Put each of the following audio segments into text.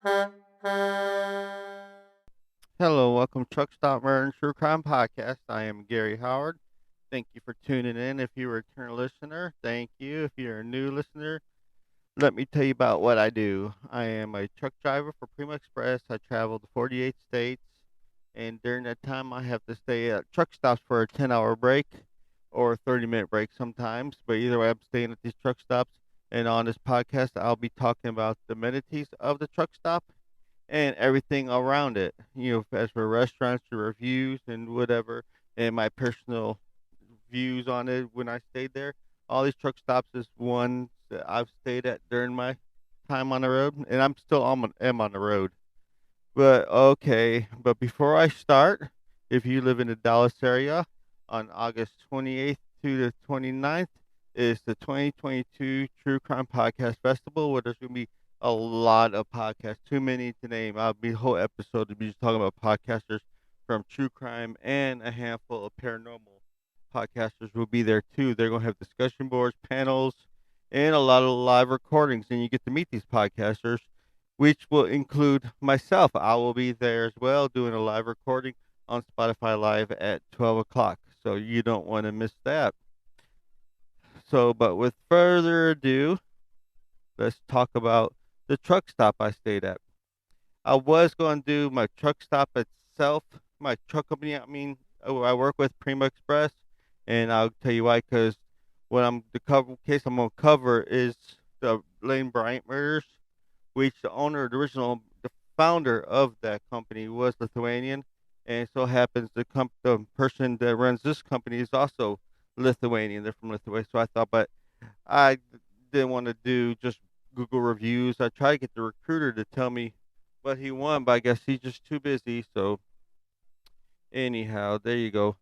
Hello, welcome to Truck Stop Murder and True Crime Podcast. I am Gary Howard. Thank you for tuning in. If you're a return listener, thank you. If you're a new listener, let me tell you about what I do. I am a truck driver for Prima Express. I travel to 48 states, and during that time, I have to stay at truck stops for a 10-hour break or a 30-minute break sometimes. But either way, I'm staying at these truck stops. And on this podcast, I'll be talking about the amenities of the truck stop and everything around it. As for restaurants, the reviews and whatever, and my personal views on it when I stayed there. All these truck stops is one that I've stayed at during my time on the road, and I'm still am on the road. But okay, but before I start, if you live in the Dallas area, on August 28th to the 29th is the 2022 True Crime Podcast Festival, where there's going to be a lot of podcasts, too many to name. I'll be whole episode to be just talking about podcasters from true crime, and a handful of paranormal podcasters will be there too. They're going to have discussion boards, panels, and a lot of live recordings, and you get to meet these podcasters, which will include myself. I will be there as well doing a live recording on Spotify Live at 12 o'clock. So you don't want to miss that. So, but with further ado, let's talk about the truck stop I stayed at. I was going to do my truck stop itself, my truck company. I work with Prima Express, and I'll tell you why. Because what I'm the cover case I'm going to cover is the Lane Bryant murders, which the owner, the founder of that company was Lithuanian, and so happens the person that runs this company is also Lithuanian. They're from Lithuania, so I thought, but I didn't want to do just Google reviews. I tried to get the recruiter to tell me what he won, but I guess he's just too busy. So anyhow, there you go.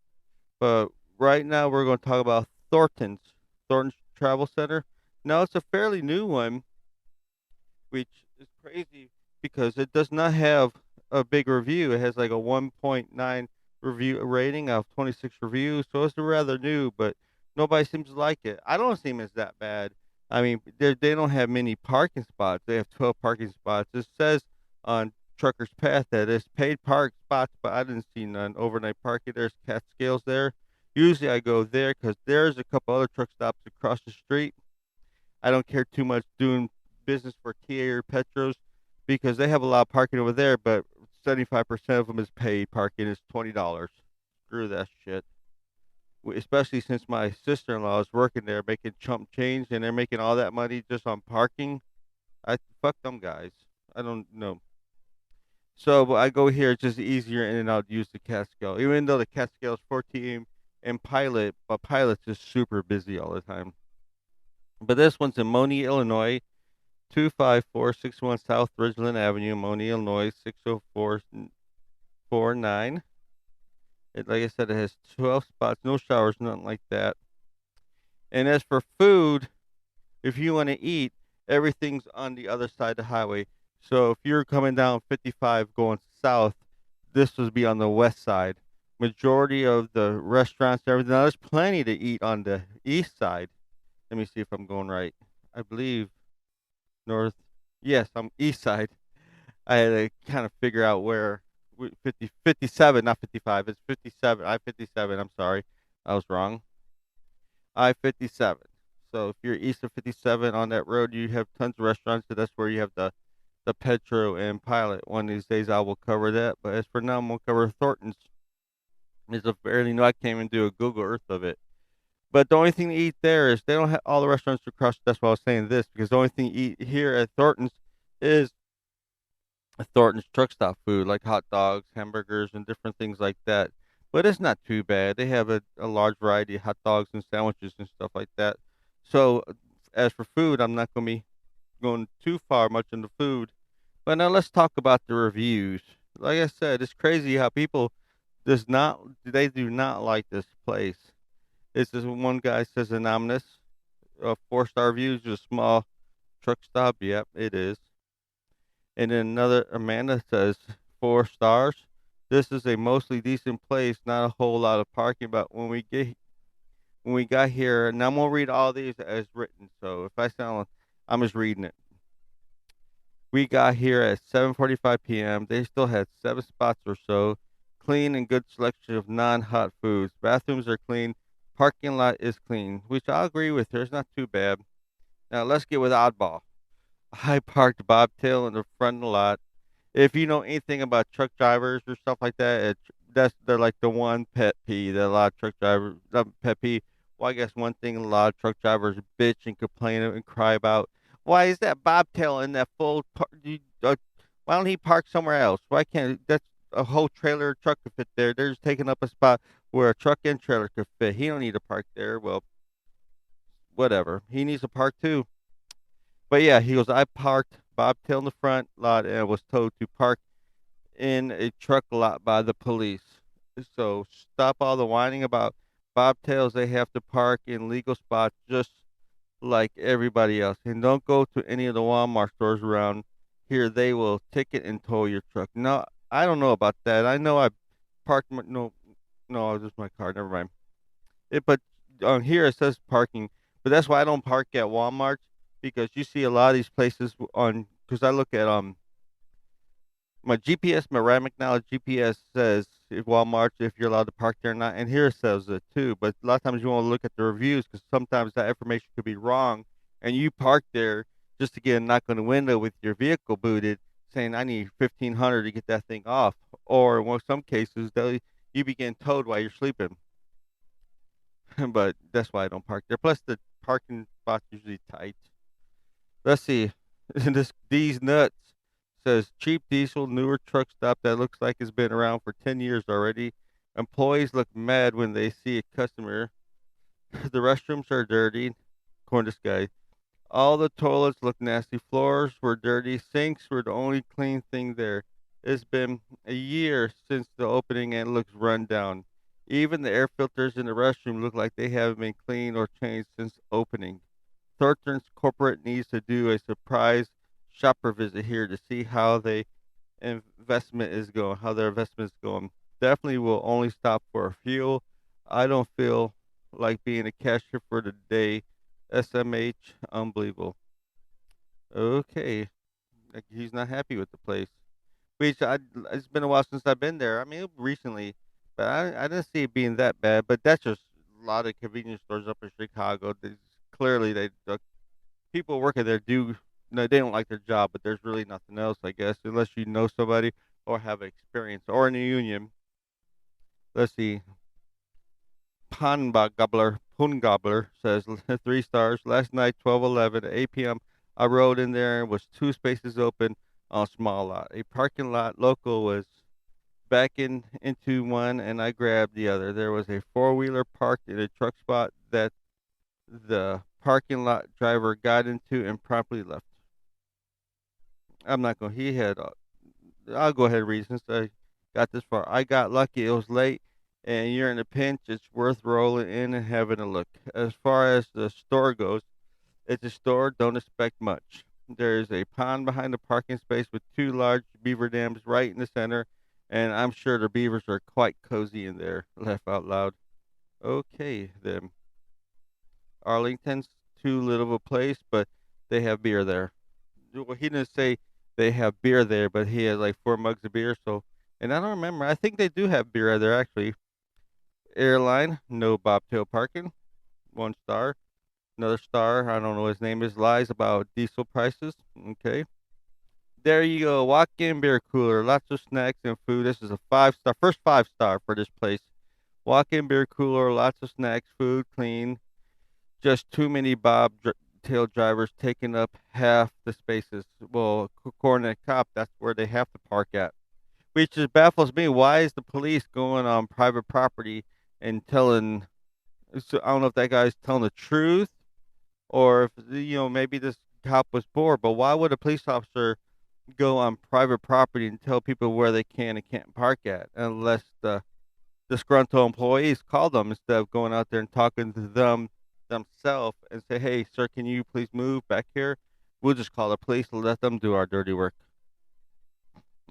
But right now we're going to talk about Thornton's Travel Center. Now it's a fairly new one, which is crazy because it does not have a big review. It has like a 1.9 review rating out of 26 reviews, so it's rather new, but nobody seems to like it. I don't seem as that bad. I mean, they don't have many parking spots. They have 12 parking spots. It says on Trucker's Path that it's paid park spots, but I didn't see none. Overnight parking, there's Catskills there. Usually I go there because there's a couple other truck stops across the street. I don't care too much doing business for TA or Petros because they have a lot of parking over there, but 75% of them is paid parking. Is $20. Screw that shit. Especially since my sister-in-law is working there making chump change and they're making all that money just on parking. I fuck them guys. I don't know. So but I go here, it's just easier, and then I'll use the Catskill. Even though the Catskill is 14 and Pilot, but Pilot's just super busy all the time. But this one's in Moni, Illinois, 25461 South Ridgeland Avenue, Moni, Illinois, 60449. Like I said, it has 12 spots, no showers, nothing like that. And as for food, if you want to eat, everything's on the other side of the highway. So if you're coming down 55 going south, this would be on the west side. Majority of the restaurants, everything. Now, there's plenty to eat on the east side. Let me see if I'm going right. I believe north. Yes, I'm east side. I had to kind of figure out where 57, not 55. It's 57. I 57. I'm sorry. I was wrong. I 57. So if you're east of 57 on that road, you have tons of restaurants. So that's where you have the Petro and Pilot. One of these days I will cover that. But as for now, I'm going to cover Thornton's. It's a fairly new. I can't even do a Google Earth of it. But the only thing to eat there is they don't have all the restaurants across. That's why I was saying this, because the only thing to eat here at Thornton's is Thornton's truck stop food, like hot dogs, hamburgers, and different things like that. But it's not too bad. They have a large variety of hot dogs and sandwiches and stuff like that. So, as for food, I'm not going to be going too far much into food. But now let's talk about the reviews. Like I said, it's crazy how people they do not like this place. This is one guy says anonymous, 4-star reviews, a small truck stop. Yep, it is. And then another Amanda says 4 stars. This is a mostly decent place, not a whole lot of parking. But when we got here, and I'm gonna read all these as written. So if I sound, I'm just reading it. We got here at 7:45 p.m. They still had 7 spots or so. Clean and good selection of non-hot foods. Bathrooms are clean. Parking lot is clean, which I agree with her. It's not too bad. Now let's get with oddball. I parked bobtail in the front of the lot. If you know anything about truck drivers or stuff like that, they're like the one pet peeve that a lot of truck drivers not pet peeve. Well, I guess one thing a lot of truck drivers bitch and complain and cry about. Why is that bobtail in that why don't he park somewhere else? Why can't that's a whole trailer or truck could fit there? They're just taking up a spot where a truck and trailer could fit. He don't need to park there. Well, whatever. He needs to park too. But yeah, he goes. I parked bobtail in the front lot and was told to park in a truck lot by the police. So stop all the whining about bobtails. They have to park in legal spots just like everybody else. And don't go to any of the Walmart stores around here. They will ticket and tow your truck. No, I don't know about that. I know I parked my, no, no, it was my car. Never mind. But on here it says parking. But that's why I don't park at Walmart because you see a lot of these places on, because I look at my GPS, my Ramic now GPS says if Walmart if you're allowed to park there or not, and here it says it too. But a lot of times you want to look at the reviews because sometimes that information could be wrong, and you park there just to get a knock on the window with your vehicle booted, saying I need 1,500 to get that thing off, or in some cases you begin towed while you're sleeping. But that's why I don't park there. Plus the parking spot's usually tight. Let's see. These nuts says cheap diesel, newer truck stop that looks like it's been around for 10 years already. Employees look mad when they see a customer. The restrooms are dirty. According to this guy. All the toilets look nasty. Floors were dirty. Sinks were the only clean thing there. It's been a year since the opening and it looks run down. Even the air filters in the restroom look like they haven't been cleaned or changed since opening. Thornton's corporate needs to do a surprise shopper visit here to see how how their investment is going. Definitely will only stop for fuel. I don't feel like being a cashier for the day. SMH, unbelievable. Okay, like he's not happy with the place. Which it's been a while since I've been there. I mean, recently, but I didn't see it being that bad. But that's just a lot of convenience stores up in Chicago. Clearly, the people working there do no, they don't like their job, but there's really nothing else, I guess, unless you know somebody or have experience or in a union. Let's see. Pun Gobbler says 3 stars. Last night, 12:11 at 8 p.m. I rode in there and was 2 spaces open on a small lot. A parking lot local was backing into one, and I grabbed the other. There was a four-wheeler parked in a truck spot that the parking lot driver got into and promptly left. I'm not going. He had. I'll go ahead and read since I got this far. I got lucky. It was late, and you're in a pinch. It's worth rolling in and having a look. As far as the store goes, it's a store. Don't expect much. There is a pond behind the parking space with 2 large beaver dams right in the center, and I'm sure the beavers are quite cozy in there. Laugh out loud. Okay, then. Arlington's too little of a place, but they have beer there. Well, he didn't say they have beer there, but he had like 4 mugs of beer. So, and I don't remember. I think they do have beer there actually. Airline, no bobtail parking. 1 star. Another star. I don't know what his name is. Lies about diesel prices. Okay. There you go. Walk-in beer cooler. Lots of snacks and food. This is a 5 star. First 5 star for this place. Walk-in beer cooler. Lots of snacks, food, clean. Just too many tail drivers taking up half the spaces. Well, according to the cop, that's where they have to park at. Which just baffles me. Why is the police going on private property and telling? So I don't know if that guy's telling the truth or if maybe this cop was bored. But why would a police officer go on private property and tell people where they can and can't park at unless the disgruntled employees call them instead of going out there and talking to them themselves and say, "Hey, sir, can you please move back here?" We'll just call the police and let them do our dirty work.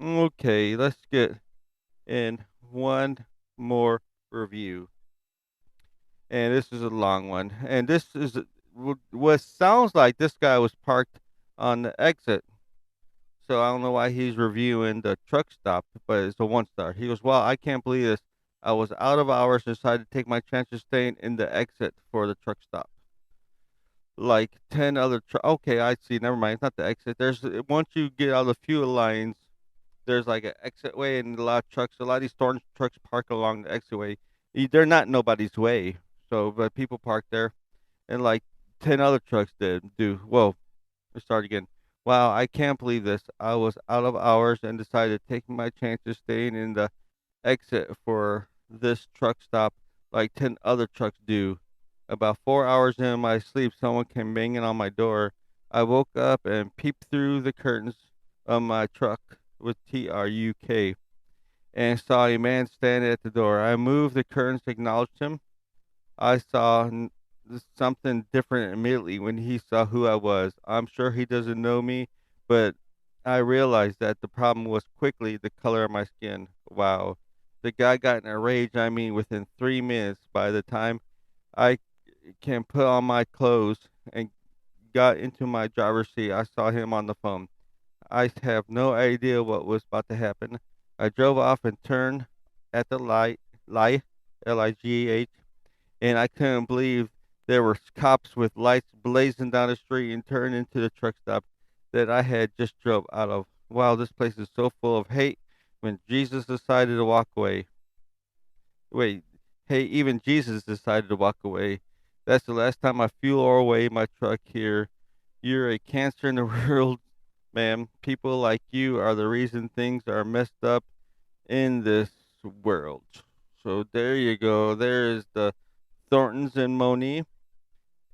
Okay, let's get in one more review, and this is a long one. And this is what sounds like this guy was parked on the exit. So I don't know why he's reviewing the truck stop, but it's a 1 star. He goes, "Wow, I can't believe this. I was out of hours and decided to take my chances staying in the exit for the truck stop. Like 10 other okay, I see. Never mind. It's not the exit. There's once you get out of the fuel lines, there's like an exit way, and a lot of trucks, a lot of these storage trucks park along the exit way. They're not nobody's way. So, but people park there, and like 10 other trucks did do. Whoa, let's start again. Wow, I can't believe this. I was out of hours and decided to take my chances staying in the exit for this truck stop like 10 other trucks do. About 4 hours in my sleep, someone came banging on my door. I woke up and peeped through the curtains of my truck with TRUK and saw a man standing at the door. I moved the curtains to acknowledge him. I saw something different immediately when he saw who I was. I'm sure he doesn't know me, but I realized that the problem was quickly the color of my skin. Wow. The guy got in a rage. I mean, within 3 minutes, by the time I can put on my clothes and got into my driver's seat, I saw him on the phone. I have no idea what was about to happen. I drove off and turned at the Ligh, and I couldn't believe there were cops with lights blazing down the street and turned into the truck stop that I had just drove out of. Wow, this place is so full of hate. When Jesus decided to walk away. Wait, hey, even Jesus decided to walk away. That's the last time I fuel away my truck here. You're a cancer in the world, ma'am. People like you are the reason things are messed up in this world. So there you go. There is the Thorntons and Moni,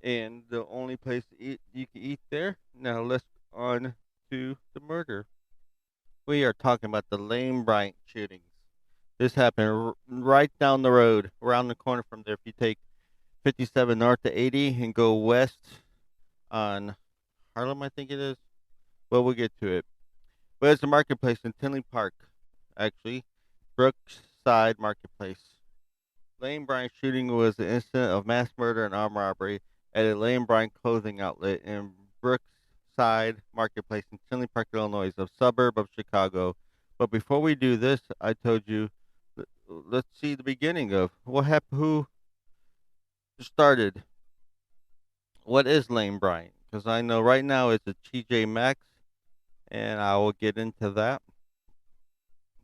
and the only place to eat you can eat there. Now let's on to the murder. We are talking about the Lane Bryant shootings. This happened right down the road, around the corner from there. If you take 57 north to 80 and go west on Harlem, I think it is. Well, we'll get to it. But it's a marketplace in Tinley Park, actually, Brookside Marketplace. Lane Bryant shooting was an incident of mass murder and armed robbery at a Lane Bryant clothing outlet in Brookside Marketplace in Tinley Park, Illinois, a suburb of Chicago. But before we do this, I told you, let's see the beginning of what happened, who started, what is Lane Bryant? Because I know right now it's a TJ Maxx, and I will get into that.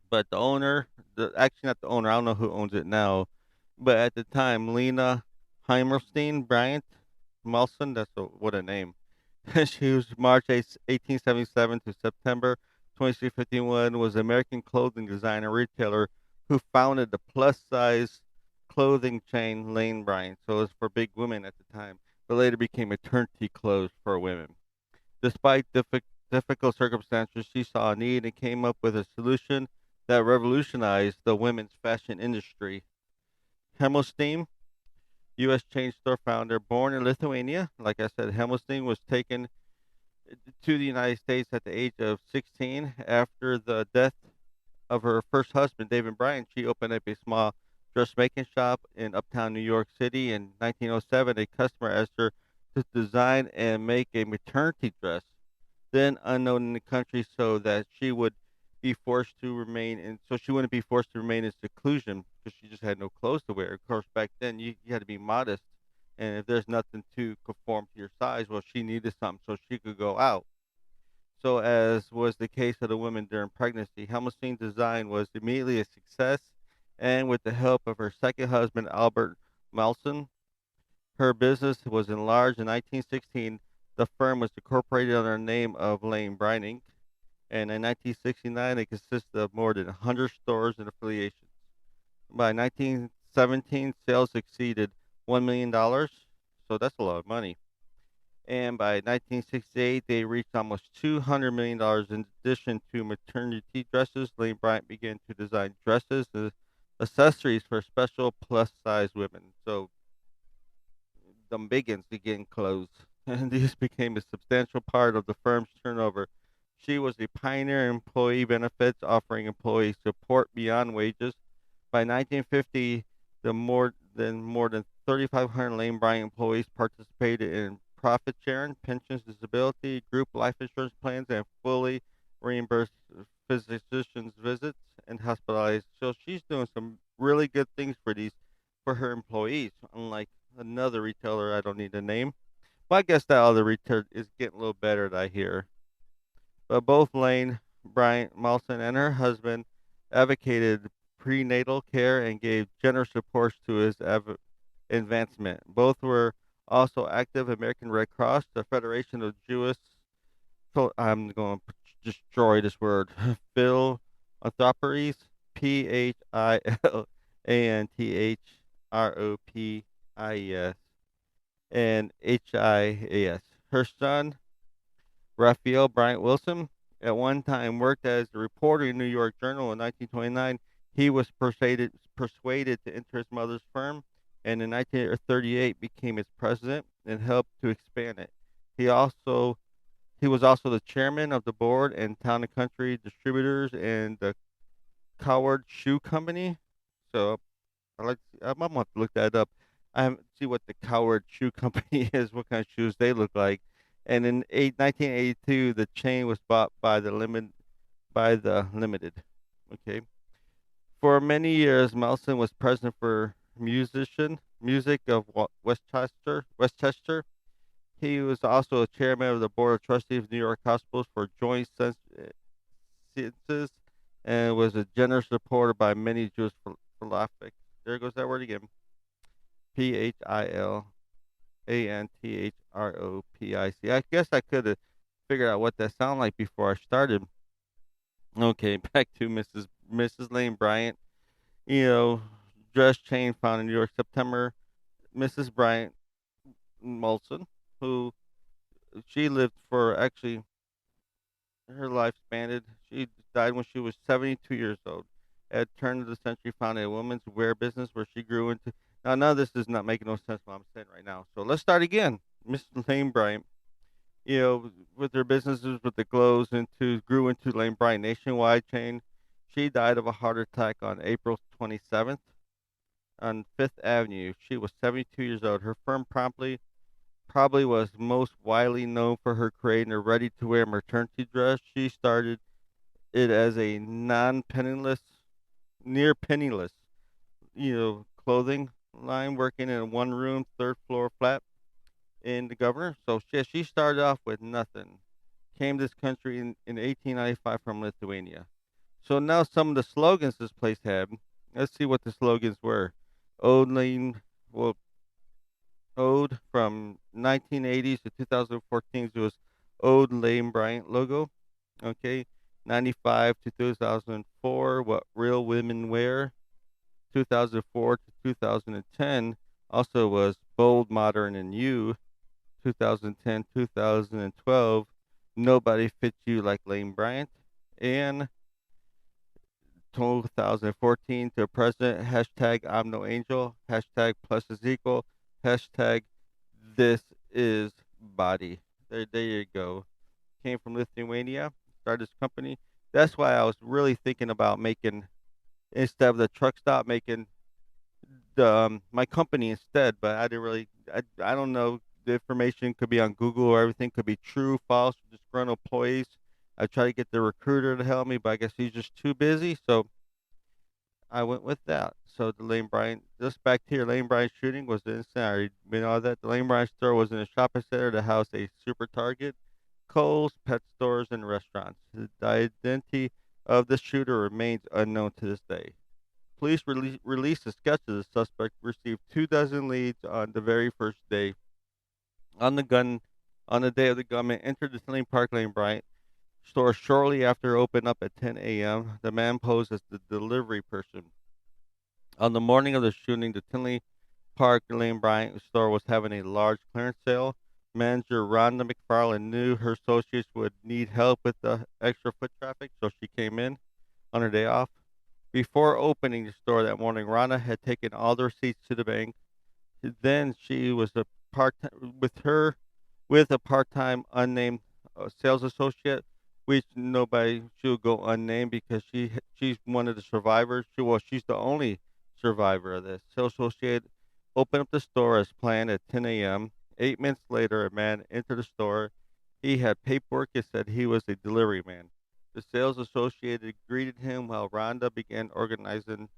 But the owner, actually not the owner, I don't know who owns it now, but at the time, Lena Heimerstein Bryant Melson, what a name. She was March 1877 to September 2351, was an American clothing designer retailer who founded the plus size clothing chain Lane Bryant. So it was for big women at the time, but later became a turnkey clothes for women. Despite difficult circumstances, she saw a need and came up with a solution that revolutionized the women's fashion industry. Hemmelstein, U.S. chain store founder, born in Lithuania. Like I said, Hemmelstein was taken to the United States at the age of 16 after the death of her first husband, David Bryant. She opened up a small dressmaking shop in uptown New York City. In 1907, a customer asked her to design and make a maternity dress, then unknown in the country, so that she would be forced to remain in, so she wouldn't be forced to remain in seclusion because she just had no clothes to wear. Of course, back then you had to be modest, and if there's nothing to conform to your size, well, she needed something so she could go out. So, as was the case of the women during pregnancy, Helmstein's design was immediately a success, and with the help of her second husband, Albert Malson, her business was enlarged. In 1916, the firm was incorporated under the name of Lane Bryant Inc., and in 1969, it consisted of more than 100 stores and affiliations. By 1917, sales exceeded $1 million, so that's a lot of money. And by 1968, they reached almost $200 million. In addition to maternity dresses, Lane Bryant began to design dresses and accessories for special plus size women. So them biggins begin clothes, and these became a substantial part of the firm's turnover. She was a pioneer in employee benefits, offering employees support beyond wages. By 1950, the more than 3,500 Lane Bryant employees participated in profit sharing, pensions, disability, group life insurance plans, and fully reimburse physicians' visits, and hospitalized. So she's doing some really good things for her employees, unlike another retailer I don't need to name. Well, I guess that other retailer is getting a little better, that I hear. But both Lane Bryant Malson and her husband advocated prenatal care and gave generous support to his advancement. Both were also active American Red Cross, the Federation of Jewish. I'm going to destroy this word. Philanthropies. Philanthropies. And HIAS. Her son Raphael Bryant Wilson at one time worked as a reporter in New York Journal in 1929. He was persuaded to enter his mother's firm, and in 1938 became its president and helped to expand it. He also he was also the chairman of the board and Town and Country Distributors and the Coward Shoe Company. So I'm gonna have to look that up. I haven't see what the Coward Shoe Company is, what kind of shoes they look like. And in 1982, the chain was bought by the Limited. Okay. For many years, Melson was president for music of Westchester. He was also a chairman of the board of trustees of New York Hospitals for Joint Census and was a generous supporter by many Jewish philosophics. There goes that word again. Philanthropic. I guess I could have figured out what that sounded like before I started. Okay, back to Mrs. Lane Bryant. You know, dress chain found in New York, September. Mrs. Bryant Molson, who she lived for actually her life spanned. She died when she was 72 years old. At the turn of the century, founded a women's wear business where she grew into. Now, none of this is not making no sense what I'm saying right now. So let's start again. Miss Lane Bryant, with her businesses with the clothes grew into Lane Bryant nationwide chain. She died of a heart attack on April 27th on Fifth Avenue. She was 72 years old. Her firm probably was most widely known for her creating a ready-to-wear maternity dress. She started it as a near penniless, clothing line, working in a one-room, third floor flat in the governor. So she started off with nothing. Came to this country in 1895 from Lithuania. So now some of the slogans this place had. Let's see what the slogans were. Ode Lane, well, Ode from 1980s to 2014 was Ode Lane Bryant logo. Okay, 95 to 2004, what real women wear. 2004 to 2010 also was Bold, Modern, and You. 2010, 2012, Nobody Fits You Like Lane Bryant. And 2014 to President, hashtag I'm no angel, hashtag plus is equal, hashtag this is body. There you go. Came from Lithuania, started this company. That's why I was really thinking about making, instead of the truck stop, making my company instead. But I didn't really, I don't know. The information could be on Google or everything could be true, false, disgruntled employees. I tried to get the recruiter to help me, but I guess he's just too busy. So I went with that. So the Lane Bryant, just back to your Lane Bryant shooting was the incident. I already been all that. The Lane Bryant store was in a shopping center that housed a super Target, Kohl's, pet stores, and restaurants. The identity of the shooter remains unknown to this day. Police released a sketch of the suspect, received 2 dozen leads on the very first day. On the gun, on the day of the gunman entered the Lane Park Lane Bryant store shortly after open up at 10 a.m. The man posed as the delivery person. On the morning of the shooting, the Tinley Park Lane Bryant store was having a large clearance sale. Manager Rhonda McFarland knew her associates would need help with the extra foot traffic, so she came in on her day off. Before opening the store that morning, Rhonda had taken all the receipts to the bank. Then she was a part with a part-time unnamed sales associate, which nobody she would go unnamed because she's one of the survivors. She's the only survivor of this. Sales associate opened up the store as planned at 10 a.m. 8 minutes later, a man entered the store. He had paperwork that said he was a delivery man. The sales associate greeted him while Rhonda began organizing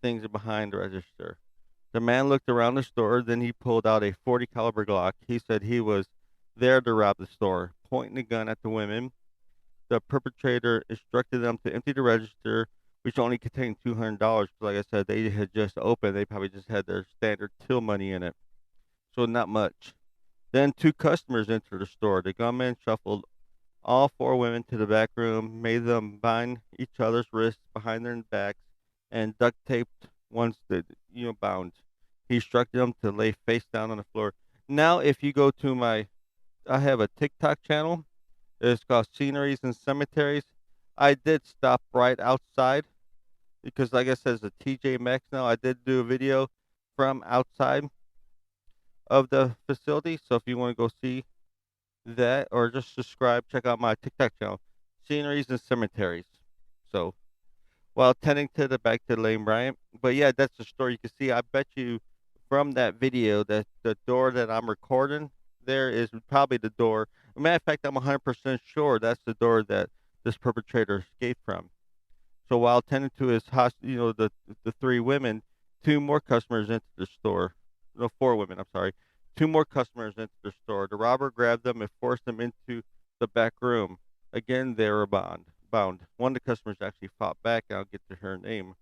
things behind the register. The man looked around the store, then he pulled out a 40 caliber Glock. He said he was there to rob the store, pointing the gun at the women. The perpetrator instructed them to empty the register, which only contained $200. Like I said, they had just opened. They probably just had their standard till money in it, so not much. Then two customers entered the store. The gunman shuffled all four women to the back room, made them bind each other's wrists behind their backs, and duct taped once bound. He instructed them to lay face down on the floor. Now, if you go to I have a TikTok channel. It's called Sceneries and Cemeteries. I did stop right outside because, like I said, it's a TJ Maxx now. I did do a video from outside of the facility. So if you want to go see that or just subscribe, check out my TikTok channel, Sceneries and Cemeteries. So while tending to the back to Lane Bryant. But yeah, that's the story. You can see, I bet you from that video that the door that I'm recording there is probably the door. As a matter of fact, I'm 100% sure that's the door that this perpetrator escaped from. So while tending to his the three women, two more customers entered the store. No, four women. I'm sorry. Two more customers entered the store. The robber grabbed them and forced them into the back room. Again, they were bound. One of the customers actually fought back, and I'll get to her name.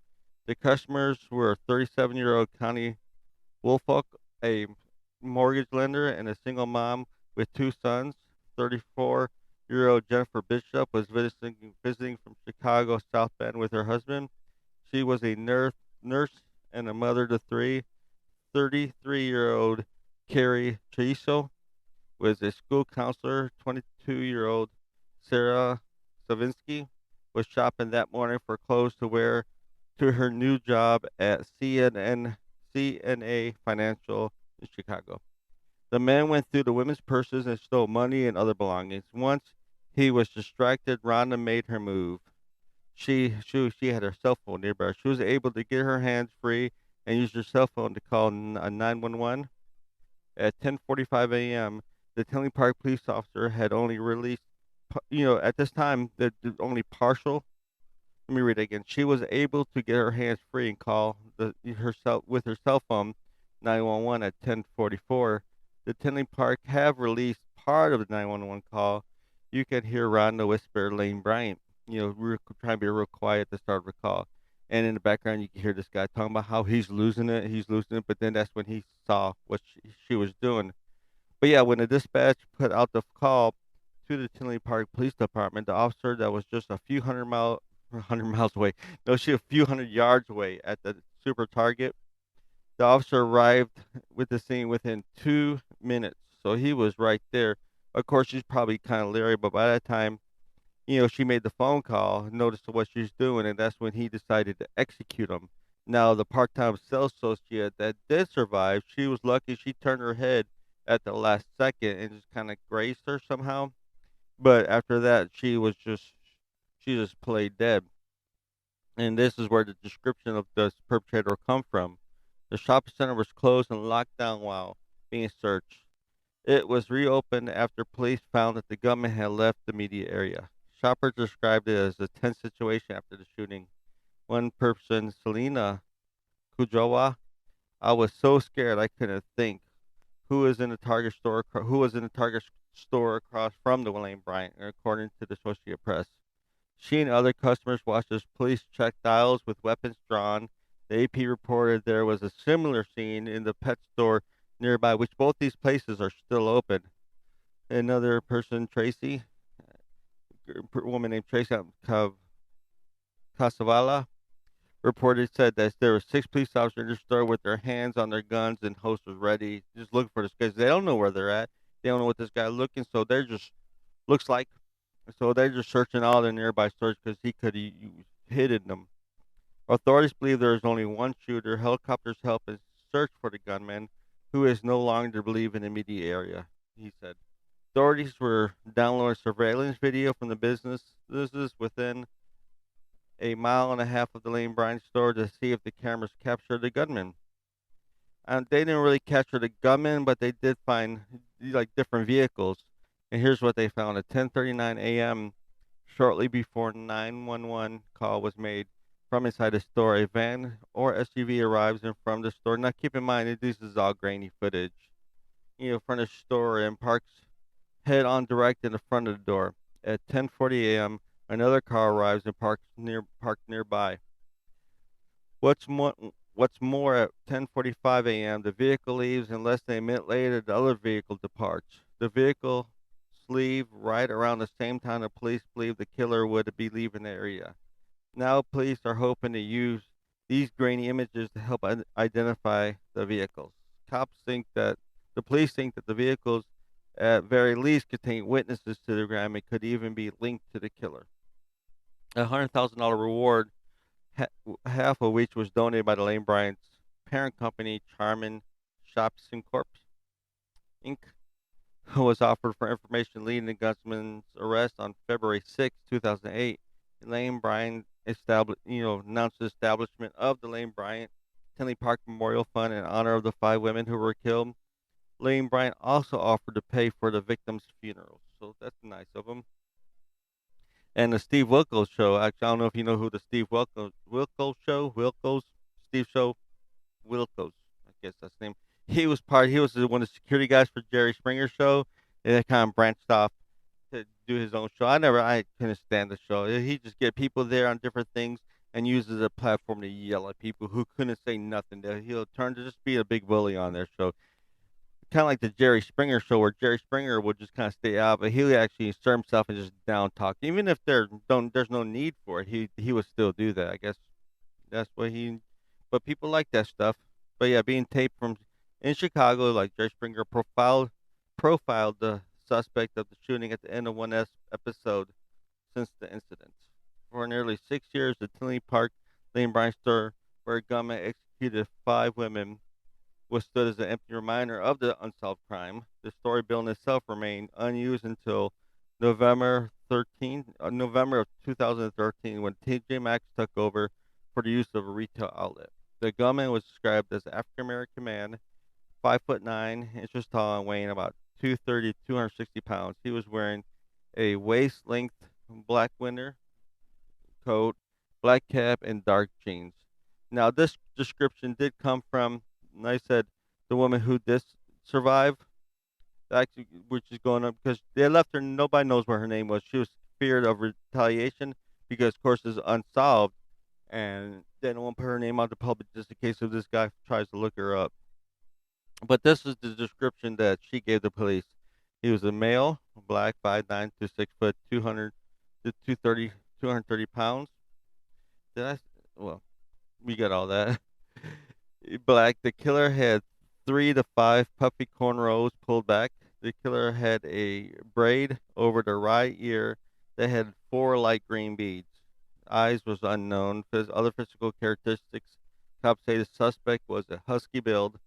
The customers were 37-year-old Connie Woolfolk, a mortgage lender, and a single mom with two sons. 34-year-old Jennifer Bishop was visiting from Chicago South Bend with her husband. She was a nurse and a mother to three. 33-year-old Carrie Chaiso was a school counselor. 22-year-old Sarah Savinsky was shopping that morning for clothes to wear to her new job at CNA Financial in Chicago. The man went through the women's purses and stole money and other belongings. Once he was distracted, Rhonda made her move. She had her cell phone nearby. She was able to get her hands free and use her cell phone to call 911. At 10:45 a.m., the Tinley Park police officer had only released, at this time, the only partial. Let me read it again. She was able to get her hands free and call herself with her cell phone 911 at 10:44. The Tinley Park have released part of the 911 call. You can hear Rhonda whisper Lane Bryant. Trying to be real quiet at the start of the call. And in the background, you can hear this guy talking about how he's losing it. He's losing it. But then that's when he saw what she was doing. But yeah, when the dispatch put out the call to the Tinley Park Police Department, the officer that was just a few hundred miles away, no, she a few hundred yards away at the super target. The officer arrived with the scene within 2 minutes, so he was right there. Of course, she's probably kind of leery, but by that time, she made the phone call, noticed what she's doing, and that's when he decided to execute him. Now, the part-time sales associate that did survive, she was lucky. She turned her head at the last second and just kind of grazed her somehow. But after that, she just played dead. And this is where the description of the perpetrator come from. The shopping center was closed and locked down while being searched. It was reopened after police found that the gunman had left the immediate area. Shoppers described it as a tense situation after the shooting. One person, Selena Kujawa, I was so scared I couldn't think. Who was in the Target store across from the Lane Bryant, according to the Associated Press. She and other customers watched as police checked aisles with weapons drawn. The AP reported there was a similar scene in the pet store nearby, which both these places are still open. Another person, woman named Tracy Casavala, reported said that there were six police officers in the store with their hands on their guns and holsters ready, just looking for this guy. They don't know where they're at. They don't know what this guy's looking, so they're just looks like. So they're just searching all the nearby stores because he could have hidden them. Authorities believe there is only one shooter. Helicopters help in search for the gunman, who is no longer believed in the immediate area, he said. Authorities were downloading surveillance video from the businesses within a mile and a half of the Lane Bryant store to see if the cameras captured the gunman. And they didn't really capture the gunman, but they did find like different vehicles. And here's what they found: at 10:39 a.m., shortly before 911 call was made from inside the store. A van or SUV arrives in front of the store. Now, keep in mind that this is all grainy footage. Front of the store and parks head on direct in the front of the door. At 10:40 a.m., another car arrives and parked nearby. What's more, at 10:45 a.m., the vehicle leaves, and less than a minute later, the other vehicle departs. The vehicle leave right around the same time the police believe the killer would be leaving the area. Now, police are hoping to use these grainy images to help identify the vehicles. The police think that the vehicles, at very least, contain witnesses to the crime and could even be linked to the killer. $100,000 reward, half of which was donated by the Lane Bryant's parent company, Charmin Shopping Corp. Inc., was offered for information leading to Guzman's arrest on February 6, 2008. Lane Bryant announced the establishment of the Lane Bryant Tinley Park Memorial Fund in honor of the five women who were killed. Lane Bryant also offered to pay for the victims' funerals, so that's nice of him. And the Steve Wilkos show. Actually, I don't know if you know who the Steve Show Wilkos. I guess that's his name. He was one of the security guys for Jerry Springer show. And they kind of branched off to do his own show. I couldn't stand the show. He just get people there on different things and uses a platform to yell at people who couldn't say nothing. He'll turn to just be a big bully on their show, kind of like the Jerry Springer show, where Jerry Springer would just kind of stay out, but he'll actually insert himself and just down talk, even if there's no need for it. He would still do that. I guess that's what he. But people like that stuff. But yeah, being taped from in Chicago, like Jerry Springer profiled the suspect of the shooting at the end of one episode since the incident. For nearly 6 years, the Tinley Park Lane Bryant store, where gunmen executed five women, was stood as an empty reminder of the unsolved crime. The story building itself remained unused until November of 2013, when TJ Maxx took over for the use of a retail outlet. The gunman was described as an African American man, 5'9" inches tall and weighing about 230 to 260 pounds. He was wearing a waist length black winter coat, black cap, and dark jeans. Now, this description did come from, like I said, the woman who did survive, actually, which is going up because they left her. Nobody knows what her name was. She was feared of retaliation because, of course, it's unsolved, and they don't want to put her name out to public just in case if this guy tries to look her up. But this is the description that she gave the police. He was a male, black, 5'9" to 6 foot, 200 to 230 pounds. Did I? Well, we got all that. Black. The killer had 3 to 5 puffy cornrows pulled back. The killer had a braid over the right ear that had four light green beads. Eyes was unknown. Other physical characteristics, cops say the suspect was a husky build.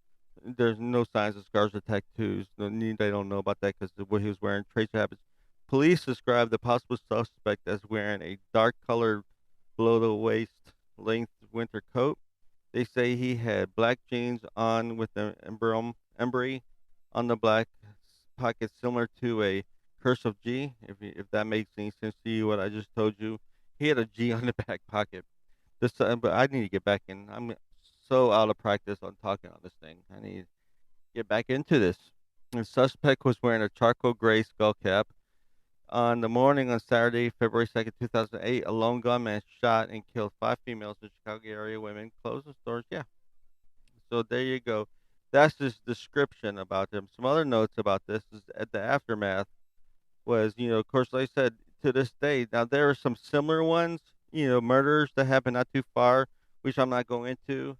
There's no signs of scars or tattoos. They don't know about that because of what he was wearing. Trace habits. Police described the possible suspect as wearing a dark colored below the waist length winter coat. They say he had black jeans on with an embroidery on the black pocket similar to a cursive G, if that makes any sense to you, what I just told you. He had a G on the back pocket. But I need to get back in. I'm so out of practice on talking on this thing. I need to get back into this. The suspect was wearing a charcoal gray skull cap. On the morning on Saturday, February 2nd, 2008, a lone gunman shot and killed five females in the Chicago area women, closing stores. Yeah. So there you go. That's this description about them. Some other notes about this is at the aftermath was, of course, like I said, to this day, now there are some similar ones, murders that happened not too far, which I'm not going into,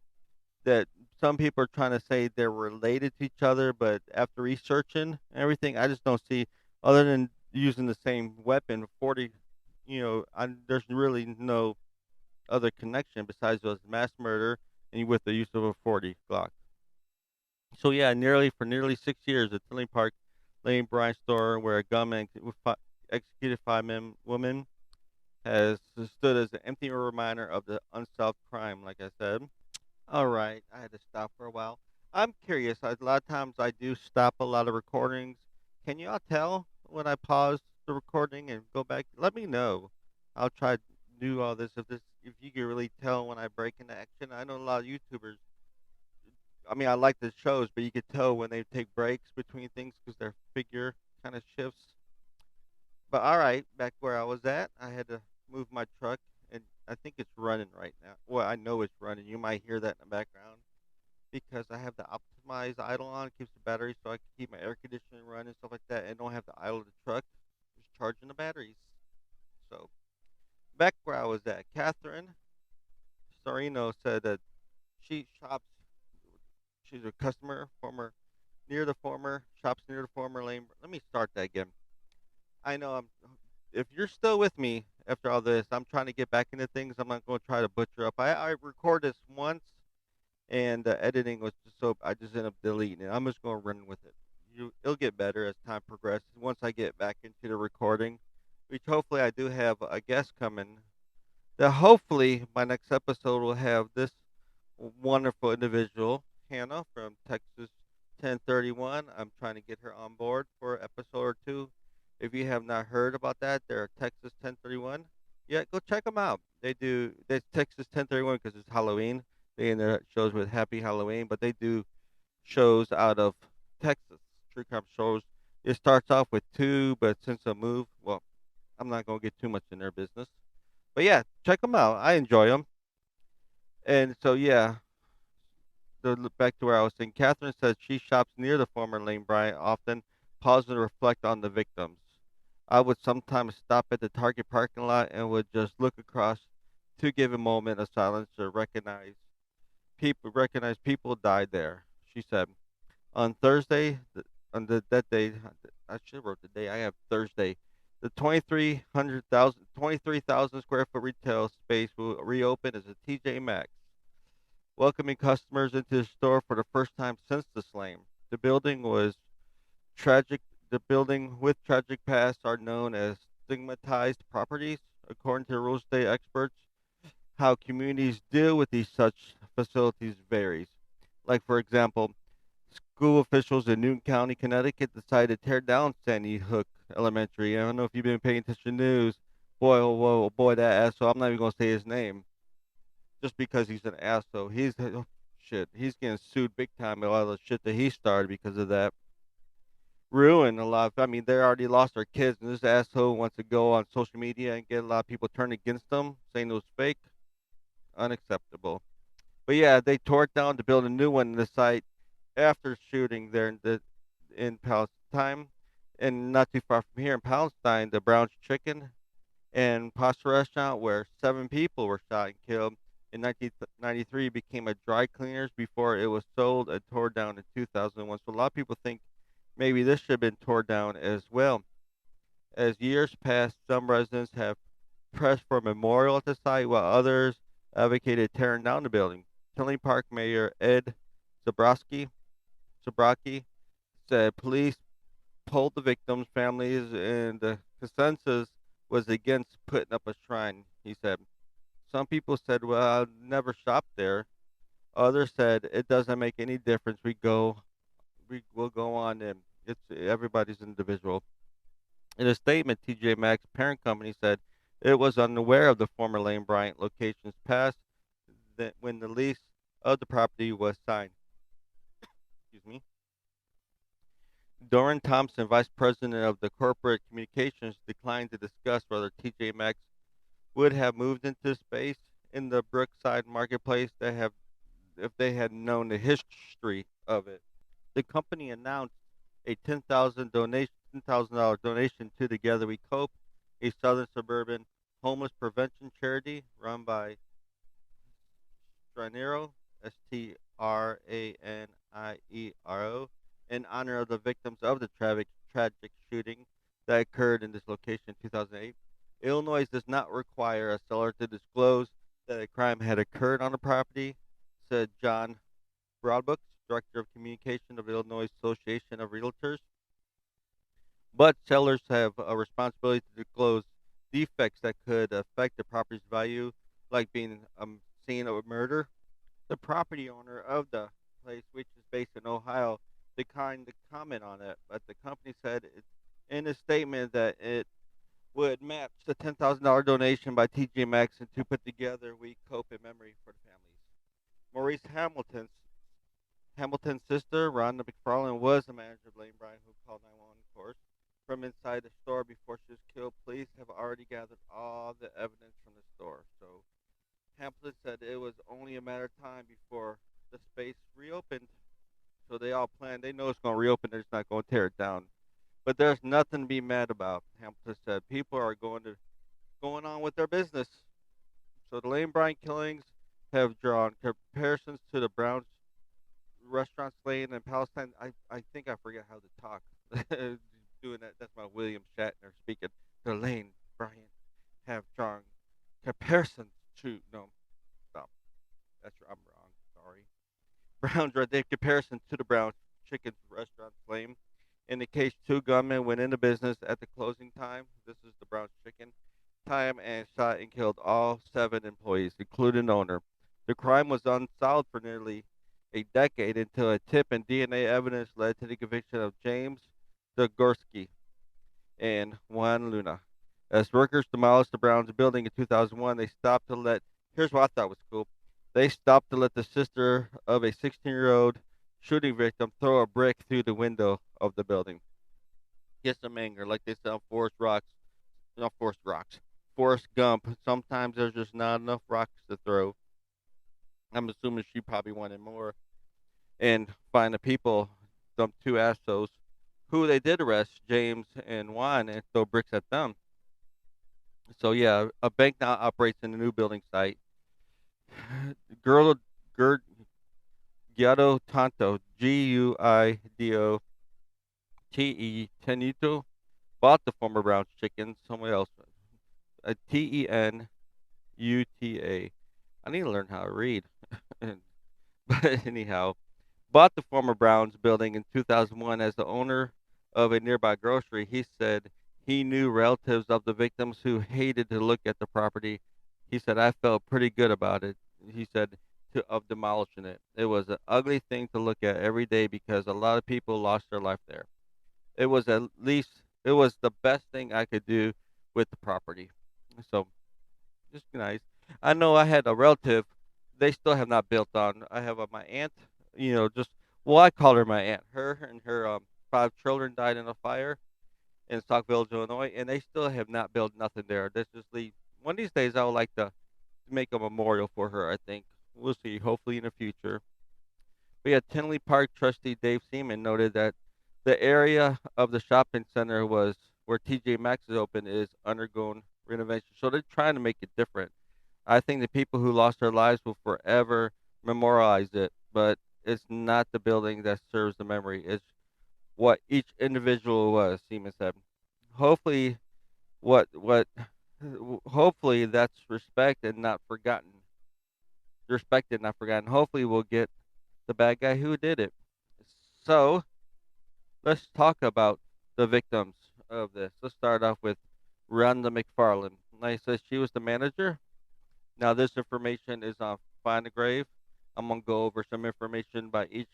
that some people are trying to say they're related to each other, but after researching everything, I just don't see, other than using the same weapon, 40, there's really no other connection besides those mass murder and with the use of a 40 Glock. So yeah, nearly 6 years, the Tinley Park Lane Bryant store, where a gunman executed women, has stood as an empty reminder of the unsolved crime. Like I said, all right, I had to stop for a while. I'm curious. A lot of times I do stop a lot of recordings. Can y'all tell when I pause the recording and go back? Let me know. I'll try to do all this if you can really tell when I break into action. I know a lot of YouTubers. I mean, I like the shows, but you could tell when they take breaks between things because their figure kind of shifts. But all right, back where I was at, I had to move my truck, and I think it's running right now. Well, I know it's running. You might hear that in the background because I have the optimized idle on. It keeps the battery so I can keep my air conditioning running, stuff like that, and don't have to idle the truck. Just charging the batteries. So back where I was at, Catherine Storino said that she shops. She's a customer, former shops near the former lane. Let me start that again. I know if you're still with me after all this, I'm trying to get back into things. I'm not going to try to butcher up. I recorded this once, and the editing was just so I just ended up deleting it. I'm just going to run with it. It'll get better as time progresses. Once I get back into the recording, which hopefully I do have a guest coming. That hopefully my next episode will have this wonderful individual, Hannah from Texas 1031. I'm trying to get her on board for an episode or two. If you have not heard about that, they're Texas 1031. Yeah, go check them out. That's Texas 1031 because it's Halloween. They end their shows with Happy Halloween, but they do shows out of Texas, true crime shows. It starts off with two, but since I moved, well, I'm not going to get too much in their business. But yeah, check them out. I enjoy them. And so, yeah, back to where I was saying, Catherine says she shops near the former Lane Bryant, often pausing to reflect on the victims. I would sometimes stop at the Target parking lot and would just look across to give a moment of silence to recognize people died there. She said on Thursday, that day, I should have wrote the day. I have Thursday. The 23,000 square foot retail space will reopen as a TJ Maxx, welcoming customers into the store for the first time since the slam. The building was tragic. The building with tragic past are known as stigmatized properties, according to real estate experts. How communities deal with these such facilities varies. Like for example, school officials in Newton County, Connecticut, decided to tear down Sandy Hook Elementary. I don't know if you've been paying attention to the news. Boy, oh, whoa, oh, boy, that asshole. I'm not even gonna say his name just because he's an asshole. Oh, shit. He's getting sued big time by all the shit that he started because of that. Ruined a lot. I mean, they already lost their kids, and this asshole wants to go on social media and get a lot of people turned against him, saying it was fake. Unacceptable. But yeah, they tore it down to build a new one in the site after shooting there in Palestine, and not too far from here in Palestine, the Brown's Chicken and pasta restaurant where 7 people were shot and killed in 1993 became a dry cleaners before it was sold and tore down in 2001. So a lot of people think maybe this should have been torn down as well. As years passed, some residents have pressed for a memorial at the site, while others advocated tearing down the building. Tinley Park Mayor Ed Zabrowski Zabraki said police told the victims' families, and the consensus was against putting up a shrine. He said, some people said, "Well, I'll never shop there." Others said, "It doesn't make any difference. We will go on, and it's everybody's individual." In a statement, TJ Maxx parent company said it was unaware of the former Lane Bryant location's past when the lease of the property was signed. Excuse me. Doran Thompson, vice president of the corporate communications, declined to discuss whether TJ Maxx would have moved into space in the Brookside marketplace if they had known the history of it. The company announced a $10,000 donation to Together We Cope, a southern suburban homeless prevention charity run by Straniero, Straniero, in honor of the victims of the tragic shooting that occurred in this location in 2008. Illinois does not require a seller to disclose that a crime had occurred on the property, said John Broadbooks, Director of Communication of Illinois Association of Realtors. But sellers have a responsibility to disclose defects that could affect the property's value, like being a scene of a murder. The property owner of the place, which is based in Ohio, declined to comment on it, but the company said in a statement that it would match the $10,000 donation by TJ Maxx to put together We Cope in memory for the families. Maurice Hamilton's sister, Rhonda McFarland, was the manager of Lane Bryant, who called 911, of course. From inside the store before she was killed, police have already gathered all the evidence from the store. So Hamilton said it was only a matter of time before the space reopened. So they all planned. They know it's going to reopen. They're just not going to tear it down. But there's nothing to be mad about. Hamilton said people are going on with their business. So the Lane Bryant killings have drawn comparisons to the Browns restaurant slain in Palestine. I think I forget how to talk. Doing that. That's my William Shatner speaking. The Lane Bryant have drawn comparisons to no stop. I'm wrong. Sorry. Browns right there. Comparison to the Browns chicken restaurant flame. In the case, two gunmen went into business at the closing time. This is the Browns chicken time and shot and killed all seven employees, including the owner. The crime was unsolved for nearly a decade until a tip and DNA evidence led to the conviction of James Degorski and Juan Luna. As workers demolished the Browns building in 2001, they stopped to let. Here's what I thought was cool. They stopped to let the sister of a 16-year-old shooting victim throw a brick through the window of the building. Get some anger, like they said on Forest Rocks, not Forest Rocks, Forrest Gump. Sometimes there's just not enough rocks to throw. I'm assuming she probably wanted more. And find the people, some two assholes, who they did arrest, James and Juan, and throw bricks at them. So yeah, a bank now operates in the new building site. Girl, Gerd, Guido Tanto, Guido Tenito, bought the former Browns chicken. Someone else, Tenuta. I need to learn how to read. But anyhow, bought the former Browns building in 2001 as the owner of a nearby grocery. He said he knew relatives of the victims who hated to look at the property. He said, I felt pretty good about it. He said, of demolishing it. It was an ugly thing to look at every day because a lot of people lost their life there. It was the best thing I could do with the property. So just nice. I know I had a relative. They still have not built on. I have my aunt. Just well, I call her my aunt. Her and her five children died in a fire in Stockville, Illinois, and they still have not built nothing there. This is the one of these days I would like to make a memorial for her. I think we'll see. Hopefully in the future. But yeah, Tinley Park trustee Dave Seaman noted that the area of the shopping center was where TJ Maxx is open is undergoing renovation. So they're trying to make it different. I think the people who lost their lives will forever memorialize it, but it's not the building that serves the memory. It's what each individual was, Seaman said. Hopefully, what hopefully that's respected, not forgotten. Respected, not forgotten. Hopefully, we'll get the bad guy who did it. So let's talk about the victims of this. Let's start off with Rhonda McFarland. Like I said, she was the manager. Now, this information is on Find the Grave. I'm going to go over some information by each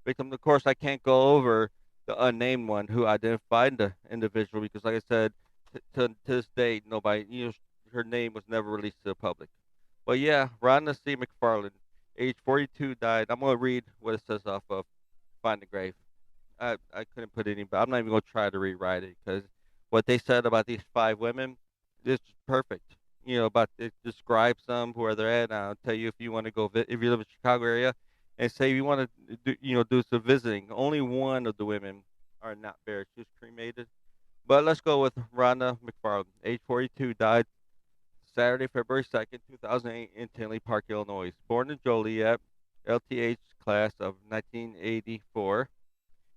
victim. Of course, I can't go over the unnamed one who identified the individual because, like I said, to this day, nobody, her name was never released to the public. But yeah, Rhonda C. McFarland, age 42, died. I'm going to read what it says off of Find the Grave. I couldn't put any, but I'm not even going to try to rewrite it because what they said about these five women is perfect. About it describes them where they're at. I'll tell you if you want to go, if you live in the Chicago area, and say you want to do some visiting. Only one of the women are not buried. She was cremated. But let's go with Rhonda McFarland, age 42, died Saturday, February 2nd, 2008, in Tinley Park, Illinois. Born in Joliet, LTH class of 1984.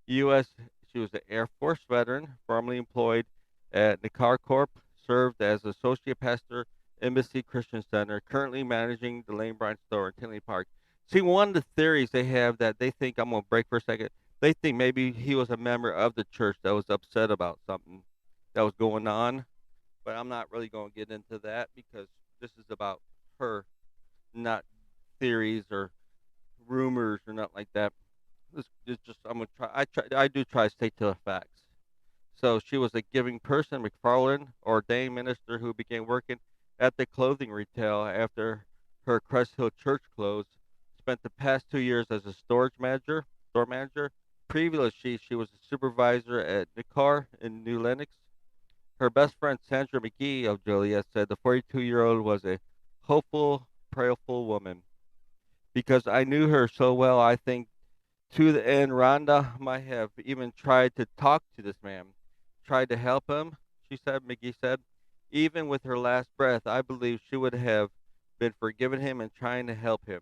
U.S. She was an Air Force veteran, formerly employed at Nicar Corp. Served as associate pastor, Embassy Christian Center. Currently managing the Lane Bryant store in Tinley Park. See, one of the theories they have that they think I'm gonna break for a second. They think maybe he was a member of the church that was upset about something that was going on. But I'm not really going to get into that because this is about her, not theories or rumors or nothing like that. This is just I'm gonna try. I do try to stay to the facts. So she was a giving person. McFarland, ordained minister who began working at the clothing retail after her Crest Hill church closed, spent the past 2 years as a store manager. Previously, she was a supervisor at Nicar in New Lenox. Her best friend Sandra McGee of Joliet said the 42-year-old was a hopeful, prayerful woman. Because I knew her so well, I think to the end, Rhonda might have even tried to talk to this man, tried to help him, McGee said. Even with her last breath, I believe she would have been forgiving him and trying to help him.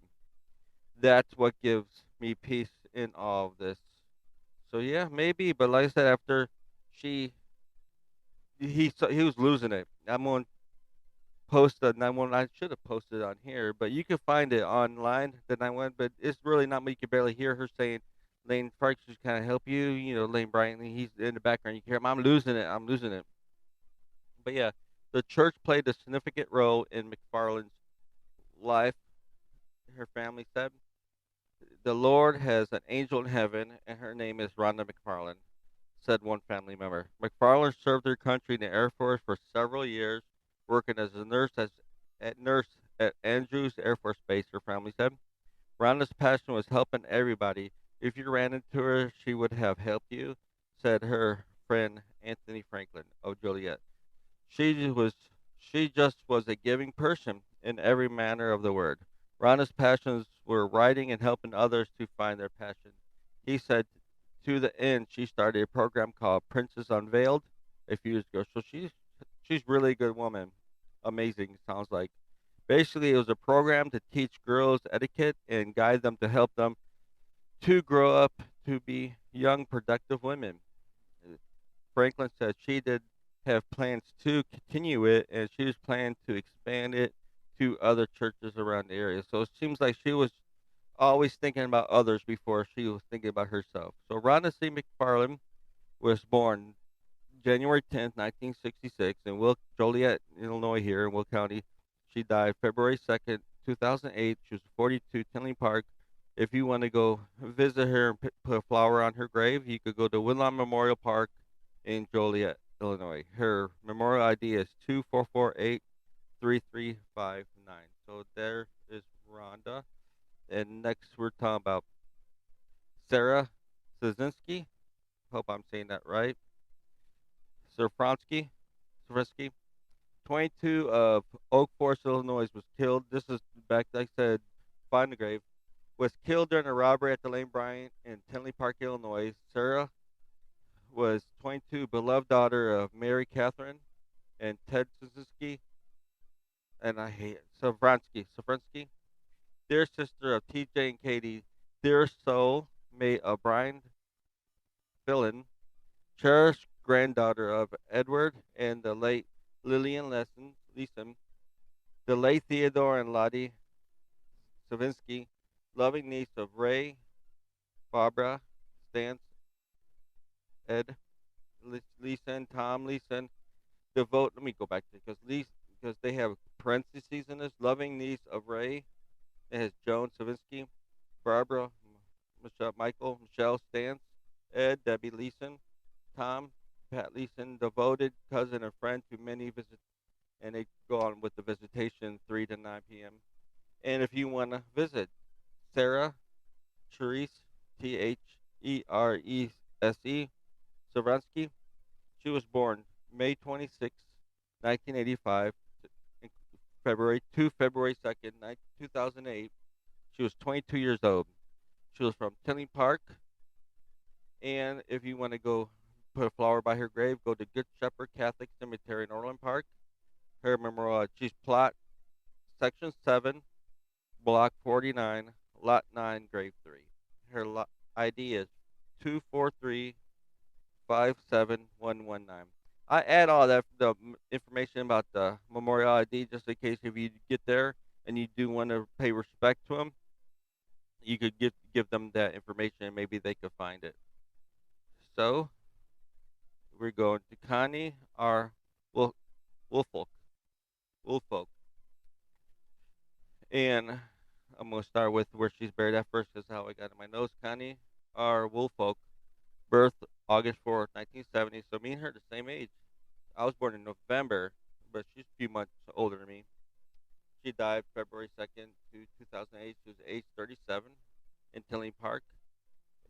That's what gives me peace in all of this. So yeah, maybe, but like I said, after she he was losing it. I'm going to post the 911. I should have posted it on here, but you can find it online, the 911. But it's really not me. You can barely hear her saying, "Lane Frank just kind of help you." You know, Lane Bryant. He's in the background. You can hear him. I'm losing it. I'm losing it. But yeah, the church played a significant role in McFarland's life. Her family said, "The Lord has an angel in heaven, and her name is Rhonda McFarland," said one family member. McFarland served her country in the Air Force for several years, working as a nurse at Andrews Air Force Base. Her family said Rhonda's passion was helping everybody. If you ran into her, she would have helped you," said her friend Anthony Franklin of Joliet. She just was a giving person in every manner of the word. Rhonda's passions were writing and helping others to find their passion. He said to the end she started a program called Princess Unveiled a few years ago. So she's really a good woman. Amazing, sounds like. Basically it was a program to teach girls etiquette and guide them to help them to grow up to be young productive women. Franklin said she did have plans to continue it, and she was planning to expand it to other churches around the area. So it seems like she was always thinking about others before she was thinking about herself. So Rhonda C. McFarland was born January 10th, 1966, in Joliet, Illinois, here in Will County. She died February 2nd, 2008. She was 42, Tinley Park. If you want to go visit her and put a flower on her grave, you could go to Woodlawn Memorial Park in Joliet, Illinois. Her memorial ID is 2448-3359. So there is Rhonda. And next we're talking about Sarah Szynski. Hope I'm saying that right. Safransky, 22 of Oak Forest, Illinois, was killed. This is back, like I said, find the grave. Was killed during a robbery at the Lane Bryant in Tinley Park, Illinois. Sarah was 22, beloved daughter of Mary Catherine and Ted Suzuki, and I hate it, Safransky, dear sister of TJ and Katie, dear soul, may Brian Fillon, cherished granddaughter of Edward and the late Lillian Leeson, the late Theodore and Lottie Savinsky, loving niece of Ray, Barbara, Stance, Ed, Leeson, Tom Leeson, devote. Let me go back to because they have parentheses in this. Loving niece of Ray. It has Joan Savinsky, Barbara, Michelle Stance, Ed, Debbie Leeson, Tom, Pat Leeson, devoted cousin and friend to many visits, and they go on with the visitation 3 to 9 p.m. And if you want to visit Sarah Therese, Therese, Savransky, she was born May 26, 1985, February 2nd, 2008. She was 22 years old. She was from Tinley Park, and if you want to go put a flower by her grave, go to Good Shepherd Catholic Cemetery in Orland Park. Her memorial, she's plot section 7, block 49, lot 9, grave 3. Her ID is 243-57119. I add all that information about the memorial ID just in case if you get there and you do want to pay respect to them, you could give them that information and maybe they could find it. So we're going to Connie R. Wolf, Wolfolk. Wolfolk. And I'm going to start with where she's buried at first, is how I got in my notes. Connie R. Wolfolk, birth August 4th, 1970. So me and her the same age. I was born in November, but she's a few months older than me. She died February 2nd, 2008. She was age 37 in Tinley Park,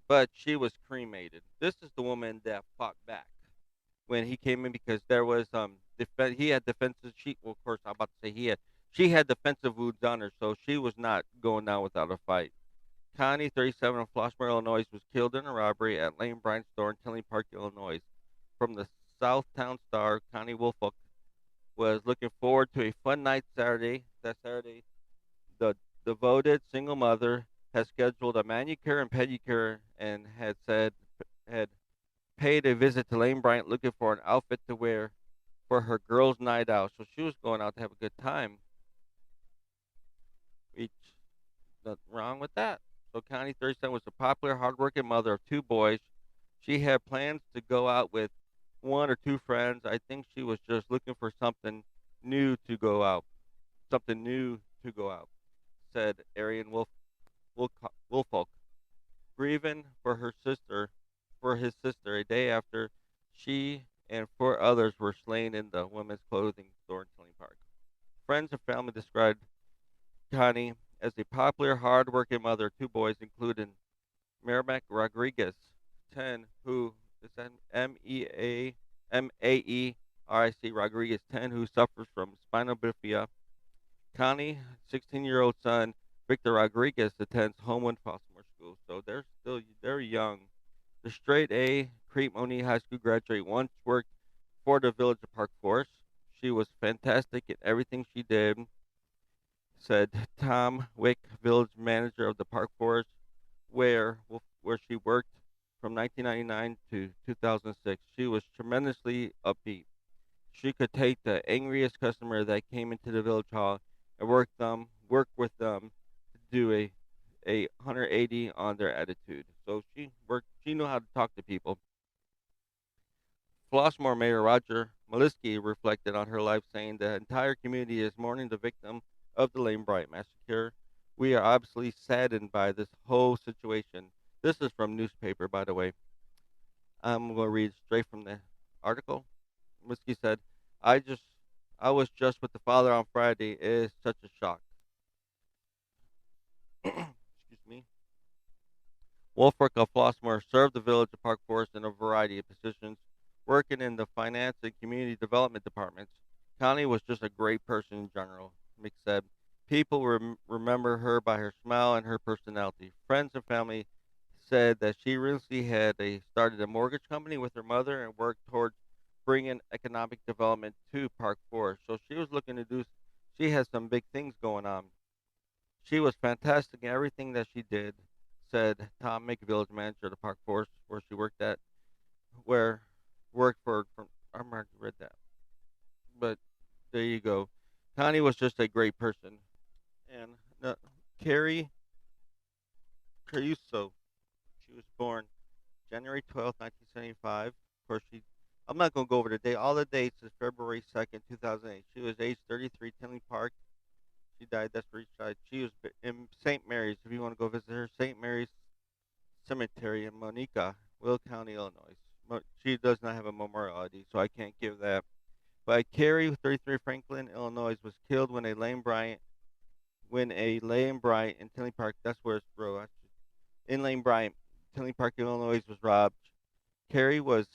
but she was cremated. This is the woman that fought back when he came in because there was he had defensive she well of course I'm about to say he had she had defensive wounds on her, so she was not going down without a fight. Connie, 37, of Flossmoor, Illinois, was killed in a robbery at Lane Bryant store in Tinley Park, Illinois. From the Southtown Star, Connie Woolfolk was looking forward to a fun night Saturday. That Saturday, the devoted single mother had scheduled a manicure and pedicure and had paid a visit to Lane Bryant looking for an outfit to wear for her girls' night out. So she was going out to have a good time. Each Nothing wrong with that. So Connie, 37, was a popular, hardworking mother of two boys. She had plans to go out with one or two friends. I think she was just looking for new to go out. Something new to go out, said Arian Wolfolk, grieving for his sister, a day after she and four others were slain in the women's clothing store in Tilling Park. Friends and family described Connie as a popular, hard-working mother of two boys, including Merrimack Rodriguez, 10, who is that Maeric Rodriguez, 10, who suffers from spinal bifida. Connie, 16-year-old son, Victor Rodriguez, attends Homewood Foster School. So they're still very young. The straight A Crete Moni High School graduate once worked for the Village of Park Forest. She was fantastic in everything she did, said Tom Wick, village manager of the Park Forest, where she worked from 1999 to 2006. She was tremendously upbeat. She could take the angriest customer that came into the village hall and work with them to do a 180 on their attitude. So she knew how to talk to people. Flossmoor Mayor Roger Maliski reflected on her life, saying the entire community is mourning the victim of the Lane Bryant massacre. We are obviously saddened by this whole situation. This is from newspaper, by the way. I'm going to read straight from the article. Maliski said, "I just, I was just with the father on Friday. It is such a shock." Excuse me. Wolfric of Flossmoor served the village of Park Forest in a variety of positions, working in the finance and community development departments. Connie was just a great person in general, Mick said. People remember her by her smile and her personality. Friends and family said that she recently started a mortgage company with her mother and worked towards bringing economic development to Park Forest. So she was looking to do. She has some big things going on. She was fantastic in everything that she did, said Tom Mick, village manager of the Park Forest, where she worked at, where worked for. From I already read that, but there you go. Connie was just a great person, and Carrie Caruso. She was born January 12th, 1975. Of course, she. I'm not going to go over the date. All the dates is February 2nd, 2008. She was age 33, Tinley Park. She died. That's where she died. She was in St. Mary's. If you want to go visit her, St. Mary's Cemetery in Monica, Will County, Illinois. She does not have a memorial ID, so I can't give that. But Carrie, 33, Franklin, Illinois, was killed when a Lane Bryant in Tinley Park. That's where it's bro. In Lane Bryant, Tinley Park, Illinois, was robbed. Carrie was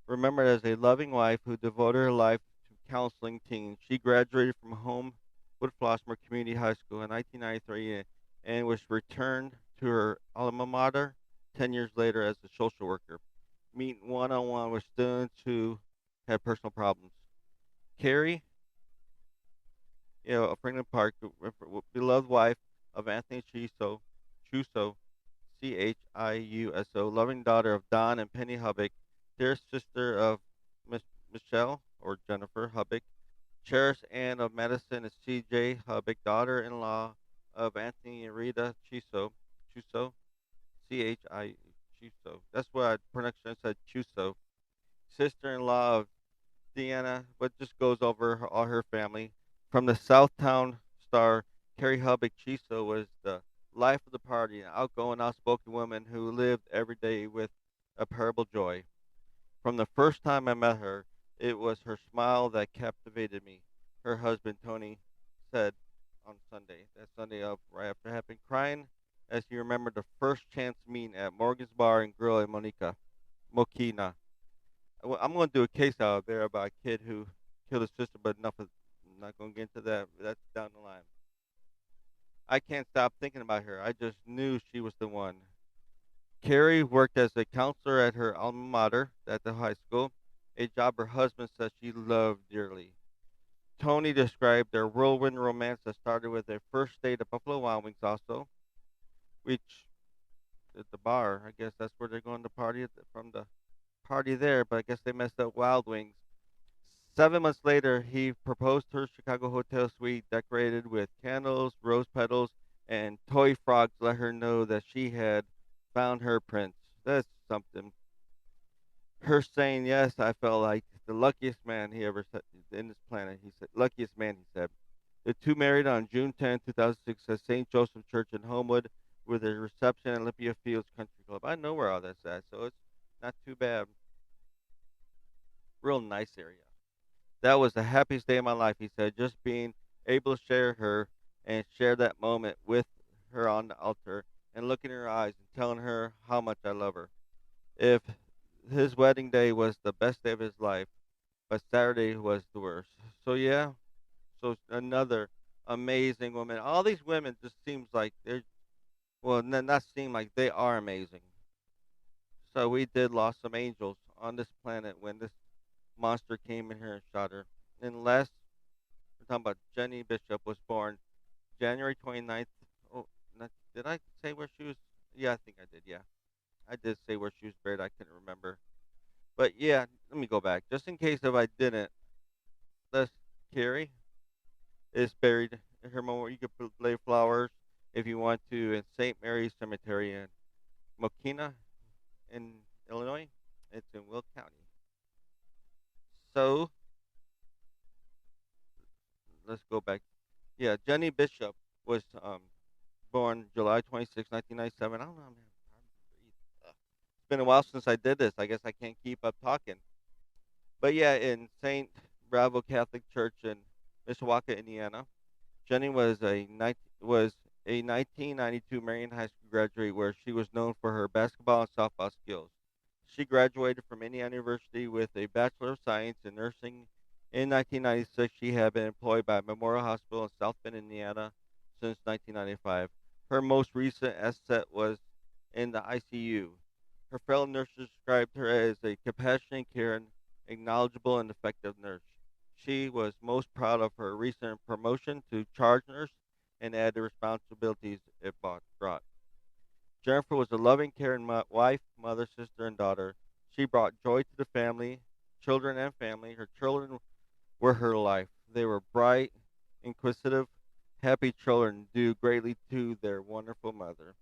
remembered as a loving wife who devoted her life to counseling teens. She graduated from Homewood Flossmoor Community High School in 1993 and was returned to her alma mater 10 years later as a social worker, meeting one-on-one with students who had personal problems. Carrie, of Franklin Park, beloved wife of Anthony Chuso, Chiuso, loving daughter of Don and Penny Hubbock, dear sister of Michelle or Jennifer Hubbock, cherished aunt of Madison and C.J. Hubbock, daughter-in-law of Anthony and Rita Chuso, C.H.I. Chuso. That's what I pronounced. I said Chuso. Sister-in-law of Deanna, but just goes over all her family. From the Southtown Star, Carrie Hubbock Chiso was the life of the party, an outgoing, outspoken woman who lived every day with a parable joy. From the first time I met her, it was her smile that captivated me. Her husband, Tony, said on Sunday, that Sunday up right after having crying as he remembered the first chance meeting at Morgan's Bar and Grill in Mokina. I'm going to do a case out there about a kid who killed his sister, but enough of, I'm not going to get into that. That's down the line. I can't stop thinking about her. I just knew she was the one. Carrie worked as a counselor at her alma mater at the high school, a job her husband said she loved dearly. Tony described their whirlwind romance that started with their first date at Buffalo Wild Wings, also, which at the bar. I guess that's where they're going to party from the party there, but I guess they messed up Wild Wings. 7 months later, he proposed her Chicago hotel suite decorated with candles, rose petals, and toy frogs to let her know that she had found her prince. That's something. Her saying yes, I felt like the luckiest man he ever said in this planet. He said, luckiest man, he said. The two married on June 10, 2006 at St. Joseph Church in Homewood with a reception at Olympia Fields Country Club. I know where all that's at, so it's not too bad. Real nice area. That was the happiest day of my life, he said, just being able to share her and share that moment with her on the altar and look in her eyes and telling her how much I love her. If his wedding day was the best day of his life, but Saturday was the worst. So yeah, so another amazing woman. All these women just seems like they're well, not seem like they are amazing. So we did lost some angels on this planet when this monster came in here and shot her. And last, we're talking about Jenny Bishop was born January 29th. Oh, did I say where she was? Yeah, I think I did. Yeah, I did say where she was buried. I couldn't remember. But yeah, let me go back. Just in case if I didn't, this Carrie is buried in her memorial. You could lay flowers if you want to in St. Mary's Cemetery in Mokina in Illinois. It's in Will County. So let's go back. Yeah, Jenny Bishop was born July 26, 1997. I don't know, man. It's been a while since I did this. I guess I can't keep up talking. But yeah, in St. Bravo Catholic Church in Mishawaka, Indiana. Jenny was a 1992 Marion High School graduate where she was known for her basketball and softball skills. She graduated from Indiana University with a Bachelor of Science in Nursing. In 1996, she had been employed by Memorial Hospital in South Bend, Indiana since 1995. Her most recent asset was in the ICU. Her fellow nurses described her as a compassionate, caring, acknowledgeable, and effective nurse. She was most proud of her recent promotion to charge nurse and added responsibilities it brought. Jennifer was a loving, caring wife, mother, sister, and daughter. She brought joy to the family, children, and family. Her children were her life. They were bright, inquisitive, happy children due greatly to their wonderful mother.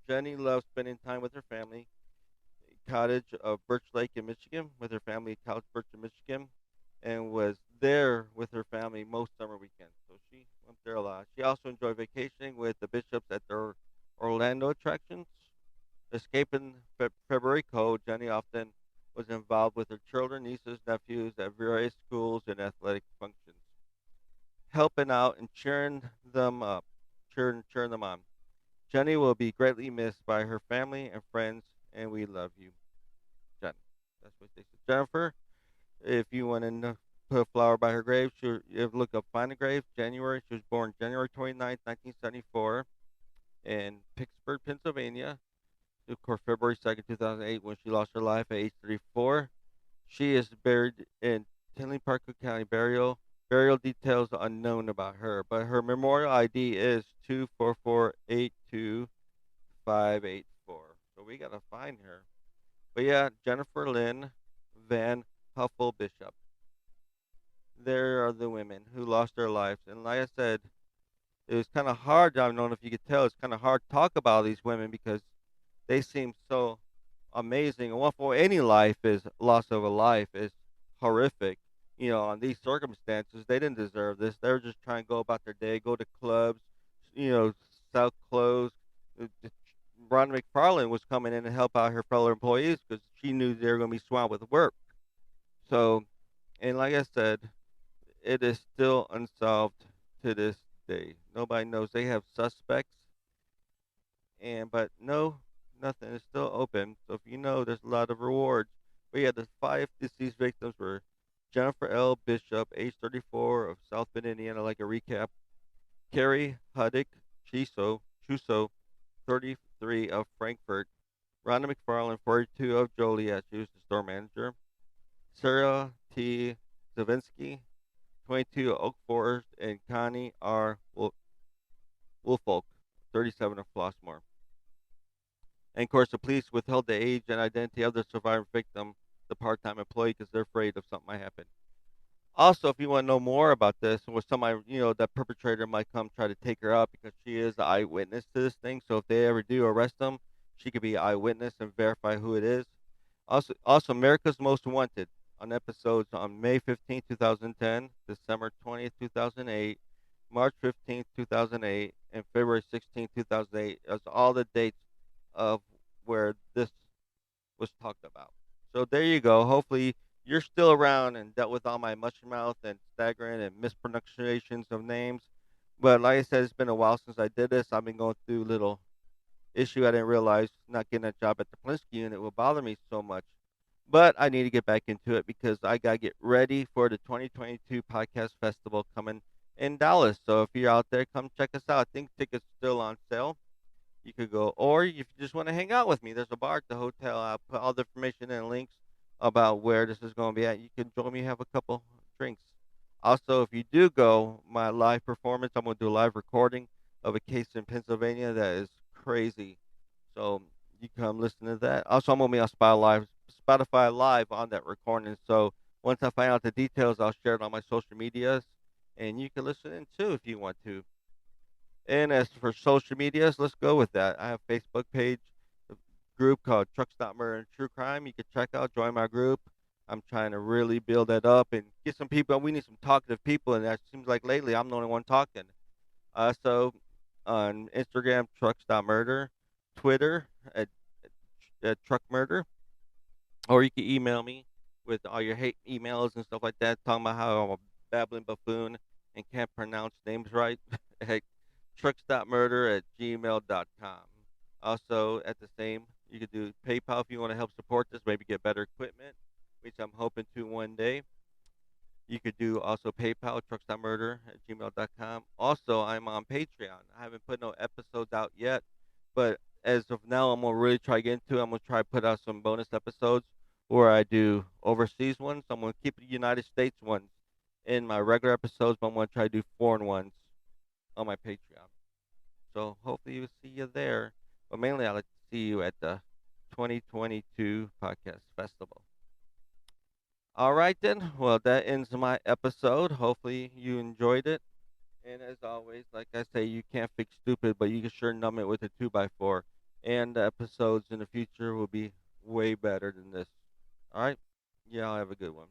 Jenny loved spending time with her family, cottage of Birch Lake in Michigan, with her family at Couch Birch in Michigan, and was there with her family most summer weekends. So she went there a lot. She also enjoyed vacationing with the bishops at their Orlando attractions. Escaping February cold, Jenny often was involved with her children, nieces, nephews at various schools and athletic functions, helping out and cheering them up, cheering them on. Jenny will be greatly missed by her family and friends, and we love you, Jenny. That's what they said. Jennifer, if you want to put a flower by her grave, you look up Find a Grave, January. She was born January 29th, 1974, in Pittsburgh, Pennsylvania. Of course, February 2nd, 2008, when she lost her life at age 34. She is buried in Tinley Park, Cook County. Burial details unknown about her, but her memorial ID is 244825584. So we gotta find her. But yeah, Jennifer Lynn Van Huffle Bishop. There are the women who lost their lives, and like I said, it was kind of hard. I don't know if you could tell. It's kind of hard to talk about these women because they seem so amazing. And what for any life is loss of a life is horrific. You know, on these circumstances, they didn't deserve this. They were just trying to go about their day, go to clubs, sell clothes. Rhonda McFarland was coming in to help out her fellow employees because she knew they were going to be swamped with work. So, and like I said, it is still unsolved to this day. Nobody knows. They have suspects, and but no, nothing is still open. So if you know, there's a lot of rewards. But yeah, the five deceased victims were Jennifer L. Bishop, age 34, of South Bend, Indiana. Like a recap: Carrie Huddick Chuso, 33, of Frankfurt; Rhonda McFarland, 42, of Joliet. She was the store manager; Sarah T. Zavinsky, 22, of Oak Forest; and Connie R. Woolfolk, 37, of Flossmoor. And of course, the police withheld the age and identity of the surviving victim, the part-time employee, because they're afraid of something might happen. Also, if you want to know more about this, and with somebody, that perpetrator might come try to take her out because she is the eyewitness to this thing. So if they ever do arrest them, she could be eyewitness and verify who it is. Also, America's Most Wanted on episodes on May 15th, 2010, December 20th, 2008, March 15th, 2008, and February 16th, 2008. That's all the dates of where this was talked about. So there you go. Hopefully you're still around and dealt with all my mushy mouth and staggering and mispronunciations of names. But like I said, it's been a while since I did this. I've been going through a little issue I didn't realize not getting a job at the Polinsky unit will bother me so much. But I need to get back into it because I got to get ready for the 2022 Podcast Festival coming in Dallas. So if you're out there, come check us out. I think tickets still on sale. You could go, or if you just want to hang out with me, there's a bar at the hotel. I'll put all the information and links about where this is going to be at. You can join me, have a couple drinks. Also, if you do go, my live performance, I'm going to do a live recording of a case in Pennsylvania that is crazy. So you come listen to that. Also, I'm going to be on Spotify Live on that recording. So once I find out the details, I'll share it on my social medias, and you can listen in too if you want to. And as for social medias, let's go with that. I have a Facebook page, a group called Truck Stop Murder and True Crime. You can check out, join my group. I'm trying to really build that up and get some people. We need some talkative people, and that seems like lately I'm the only one talking. So on Instagram, Truck Stop Murder, Twitter at Truck Murder, or you can email me with all your hate emails and stuff like that, talking about how I'm a babbling buffoon and can't pronounce names right. Truckstopmurder@gmail.com. Also, at the same, you could do PayPal if you want to help support this, maybe get better equipment, which I'm hoping to one day. You could do also PayPal, truckstopmurder@gmail.com. Also, I'm on Patreon. I haven't put no episodes out yet, but as of now, I'm gonna really try to get into it. I'm gonna try to put out some bonus episodes where I do overseas ones. I'm gonna keep the United States ones in my regular episodes, but I'm gonna try to do foreign ones on my Patreon. So hopefully we'll see you there. But mainly I'd like to see you at the 2022 Podcast Festival. All right then. Well, that ends my episode. Hopefully you enjoyed it. And as always, like I say, you can't fix stupid, but you can sure numb it with a 2x4. And the episodes in the future will be way better than this. All right? Y'all have a good one.